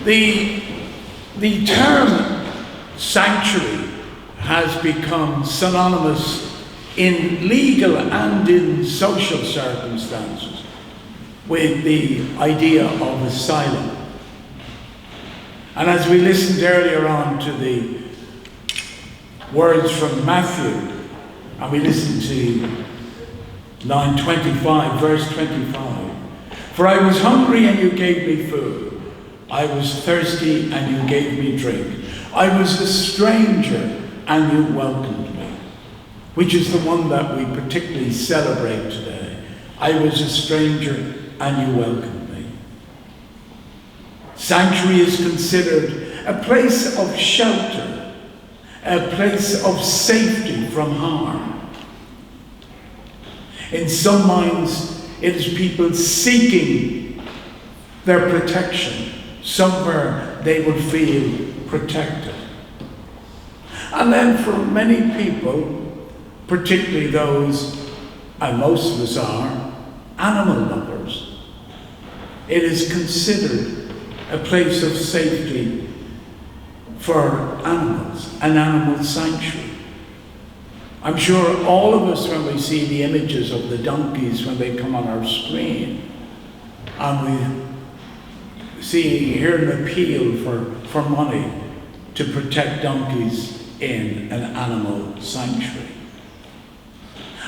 The term sanctuary has become synonymous in legal and in social circumstances with the idea of asylum. And as we listened earlier on to the words from Matthew, and we listened to line 25, verse 25, "For I was hungry and you gave me food. I was thirsty and you gave me drink. I was a stranger and you welcomed me," which is the one that we particularly celebrate today. I was a stranger and you welcomed me. Sanctuary is considered a place of shelter, a place of safety from harm. In some minds, it is people seeking their protection, somewhere they would feel protected. And then for many people, particularly those, and most of us are, animal lovers, it is considered a place of safety for animals, an animal sanctuary. I'm sure all of us, when we see the images of the donkeys when they come on our screen, and we hear an appeal for money to protect donkeys in an animal sanctuary.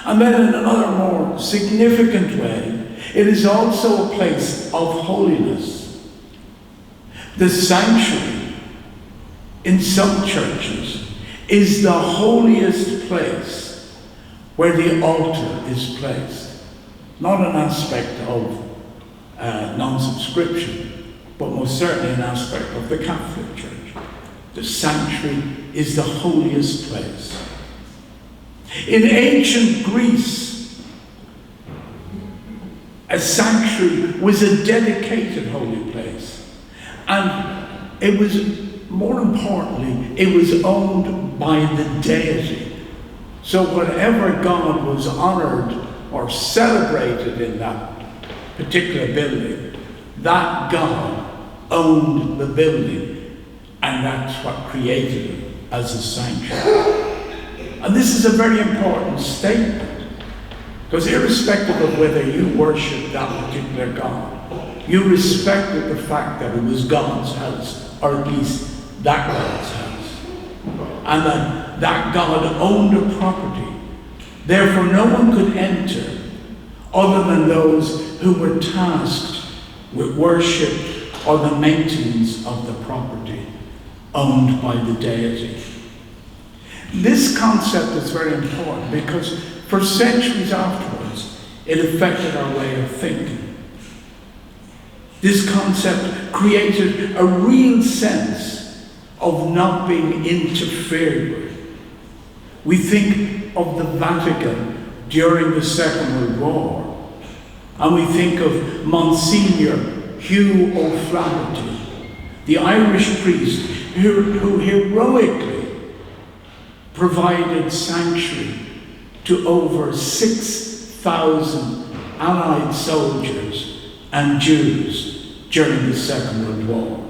And then in another more significant way, it is also a place of holiness. The sanctuary in some churches is the holiest place where the altar is placed. Not an aspect of non-subscription, but most certainly an aspect of the Catholic Church. The sanctuary is the holiest place. In ancient Greece, a sanctuary was a dedicated holy place. And it was, more importantly, it was owned by the deity. So whatever God was honored or celebrated in that particular building, that God owned the building, and that's what created it as a sanctuary. And this is a very important statement, because irrespective of whether you worship that particular God, you respected the fact that it was God's house, or at least that God's house, and that God owned a property. Therefore, no one could enter other than those who were tasked with worship or the maintenance of the property owned by the deity. This concept is very important because for centuries afterwards, it affected our way of thinking. This concept created a real sense of not being interfered with. We think of the Vatican during the Second World War, and we think of Monsignor Hugh O'Flaherty, the Irish priest who heroically provided sanctuary to over 6,000 Allied soldiers and Jews during the Second World War.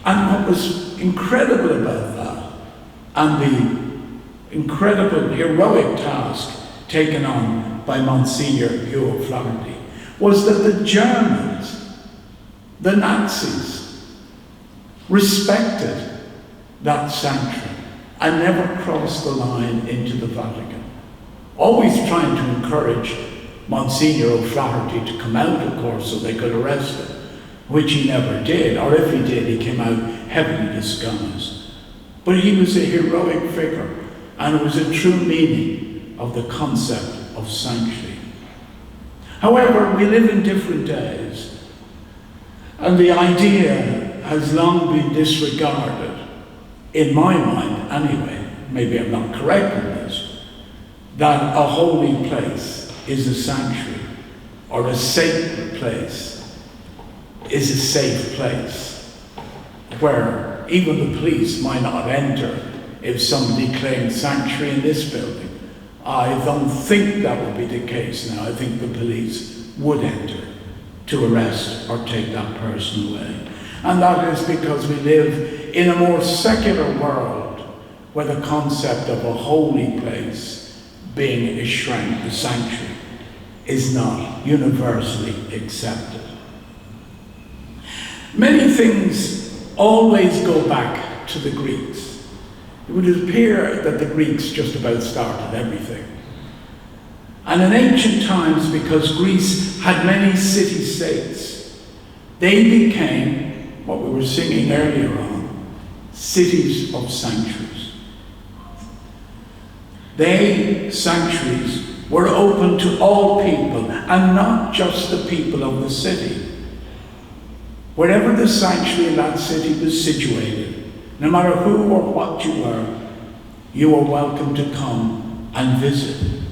And what was incredible about that, and the incredible heroic task taken on by Monsignor Hugh O'Flaherty, was that the Germans, the Nazis, respected that sanctuary and never crossed the line into the Vatican. Always trying to encourage Monsignor O'Flaherty to come out, of course, so they could arrest him, which he never did, or if he did, he came out heavily disguised. But he was a heroic figure, and it was a true meaning of the concept of sanctuary. However, we live in different days, and the idea has long been disregarded, in my mind anyway, maybe I'm not correct in this, that a holy place is a sanctuary, or a sacred place is a safe place, where even the police might not enter if somebody claimed sanctuary in this building. I don't think that would be the case now. I think the police would enter to arrest or take that person away. And that is because we live in a more secular world where the concept of a holy place being a shrine, a sanctuary, is not universally accepted. Many things always go back to the Greeks. It would appear that the Greeks just about started everything. And in ancient times, because Greece had many city-states, they became, what we were singing earlier on, cities of sanctuaries. They, sanctuaries, were open to all people, and not just the people of the city. Wherever the sanctuary in that city was situated, no matter who or what you were welcome to come and visit.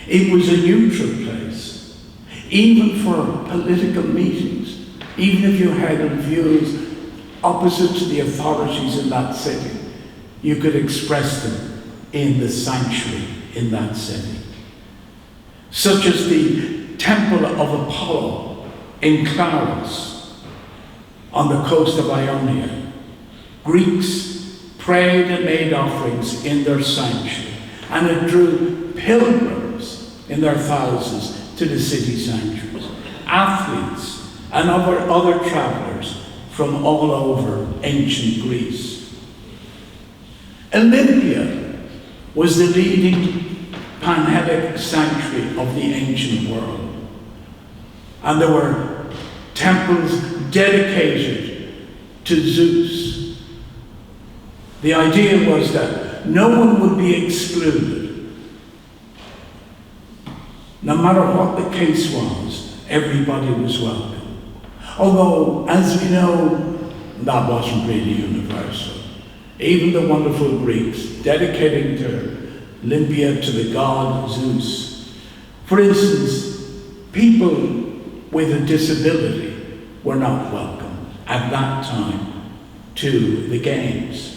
It was a neutral place, even for political meetings, even if you held views opposite to the authorities in that city, you could express them in the sanctuary in that city. Such as the Temple of Apollo in Claros, on the coast of Ionia. Greeks prayed and made offerings in their sanctuary, and it drew pilgrims in their thousands to the city sanctuaries, athletes and other travelers from all over ancient Greece. Olympia was the leading Panhellic sanctuary of the ancient world, and there were temples dedicated to Zeus. The idea was that no one would be excluded. No matter what the case was, everybody was welcome. Although, as we know, that wasn't really universal. Even the wonderful Greeks dedicating to Olympia to the god Zeus. For instance, people with a disability were not welcome at that time to the games.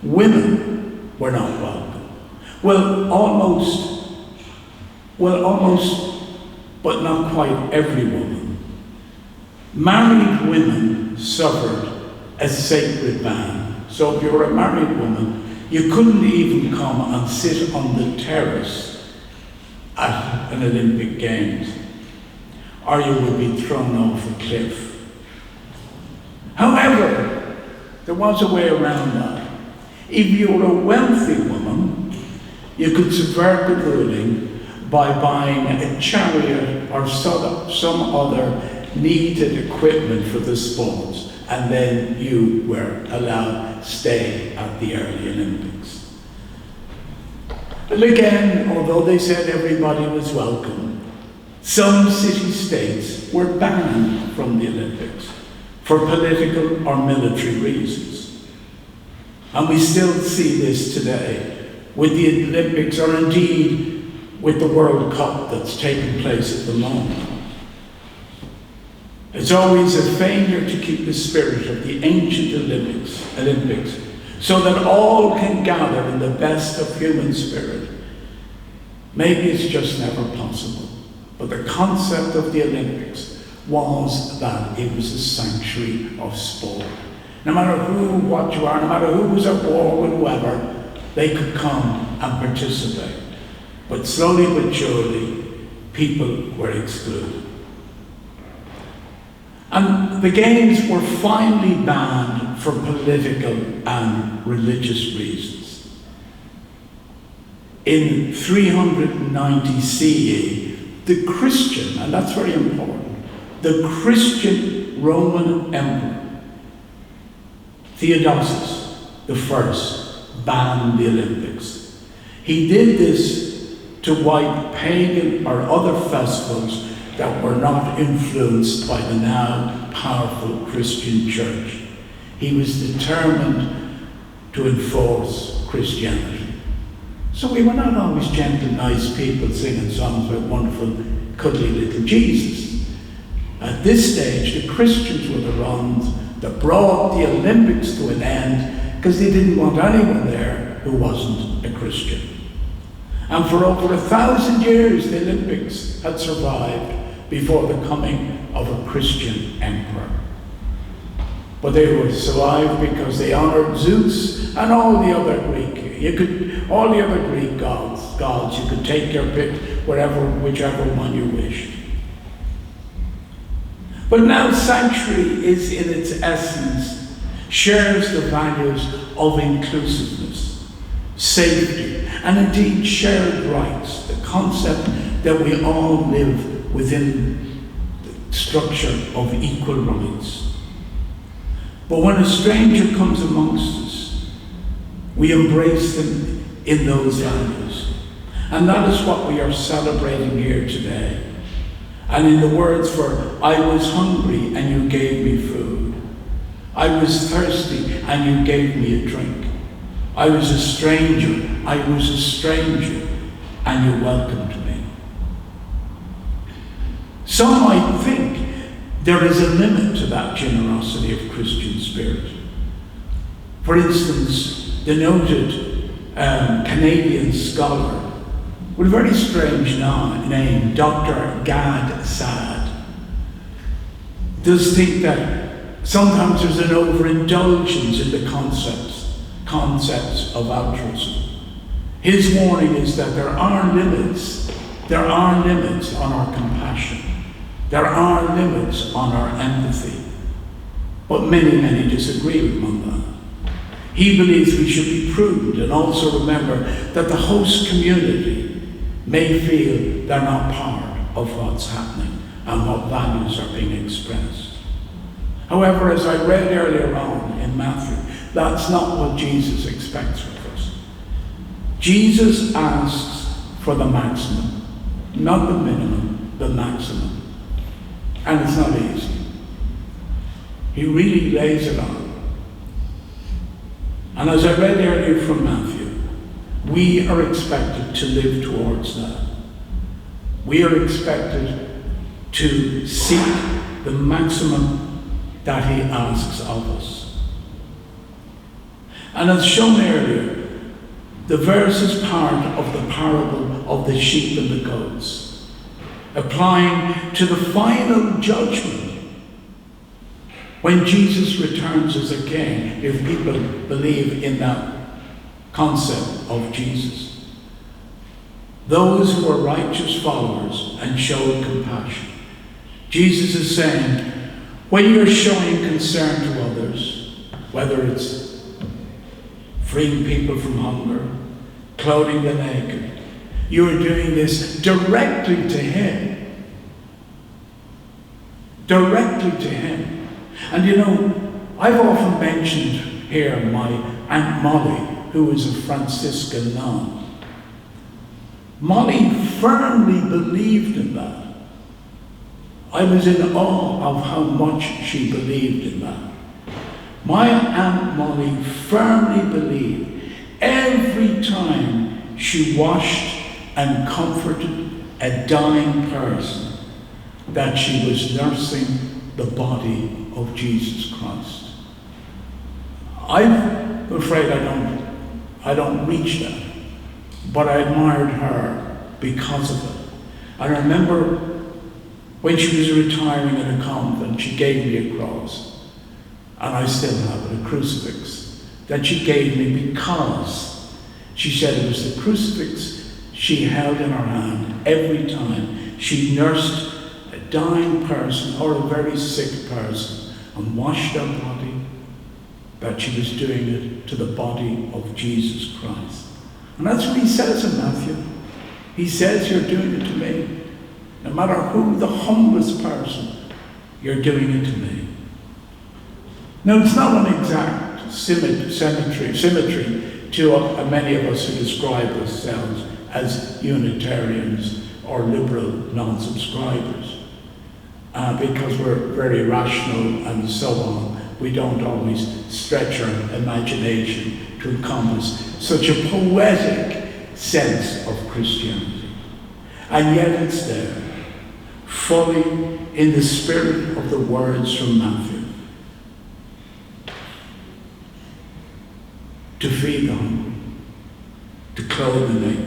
Women were not welcome. Well, almost, but not quite every woman. Married women suffered a sacred ban. So if you were a married woman, you couldn't even come and sit on the terrace at an Olympic Games, or you would be thrown off a cliff. However, there was a way around that. If you were a wealthy woman, you could subvert the ruling by buying a chariot or some other needed equipment for the sports, and then you were allowed to stay at the early Olympics. But again, although they said everybody was welcome, some city-states were banned from the Olympics for political or military reasons. And we still see this today with the Olympics, or indeed with the World Cup that's taking place at the moment. It's always a failure to keep the spirit of the ancient Olympics so that all can gather in the best of human spirit. Maybe it's just never possible. But the concept of the Olympics was that it was a sanctuary of sport. No matter who, what you are, no matter who was at war with whoever, they could come and participate. But slowly but surely, people were excluded. And the games were finally banned for political and religious reasons. In 390 CE, the Christian, and that's very important, the Christian Roman Emperor, Theodosius I, banned the Olympics. He did this to wipe pagan or other festivals that were not influenced by the now powerful Christian church. He was determined to enforce Christianity. So we were not always gentle, nice people singing songs about wonderful, cuddly little Jesus. At this stage, the Christians were the ones that brought the Olympics to an end because they didn't want anyone there who wasn't a Christian. And for over 1,000 years, the Olympics had survived before the coming of a Christian emperor. But they were survived because they honored Zeus and all the other Greek gods. You could take your pick, whichever one you wished. But now sanctuary is in its essence, shares the values of inclusiveness, safety, and indeed shared rights, the concept that we all live within the structure of equal rights. But when a stranger comes amongst us, we embrace them in those values. And that is what we are celebrating here today. And in the words for, I was hungry and you gave me food. I was thirsty and you gave me a drink. I was a stranger and you welcomed me. Some might think there is a limit to that generosity of Christian spirit. For instance, the noted Canadian scholar with a very strange name, Dr. Gad Saad, does think that sometimes there's an overindulgence in the concepts of altruism. His warning is that there are limits on our compassion. There are limits on our empathy. But many disagree with him on that. He believes we should be prudent and also remember that the host community may feel they're not part of what's happening and what values are being expressed. However, as I read earlier on in Matthew, that's not what Jesus expects of us. Jesus asks for the maximum, not the minimum, the maximum. And it's not easy. He really lays it on. And as I read earlier from Matthew, we are expected to live towards that. We are expected to seek the maximum that he asks of us. And as shown earlier, the verse is part of the parable of the sheep and the goats, applying to the final judgment when Jesus returns as a king, if people believe in that concept of Jesus. Those who are righteous followers and showed compassion. Jesus is saying, when you're showing concern to others, whether it's freeing people from hunger, clothing the naked, you are doing this directly to him. Directly to him. And you know, I've often mentioned here my Aunt Molly, who is a Franciscan nun. Molly firmly believed in that. I was in awe of how much she believed in that. My Aunt Molly firmly believed every time she washed and comforted a dying person that she was nursing the body of Jesus Christ. I'm afraid I don't reach that, but I admired her because of it. I remember when she was retiring at a convent, she gave me a cross, and I still have it, a crucifix, that she gave me because she said it was the crucifix she held in her hand every time she nursed a dying person or a very sick person and washed their body, that she was doing it to the body of Jesus Christ. And that's what he says in Matthew. He says, you're doing it to me. No matter who, the humblest person, you're doing it to me. Now, it's not an exact symmetry to many of us who describe ourselves as Unitarians or liberal non-subscribers. Because we're very rational and so on, we don't always stretch our imagination to encompass such a poetic sense of Christianity. And yet it's there, fully in the spirit of the words from Matthew. To feed the hungry, to clothe the naked,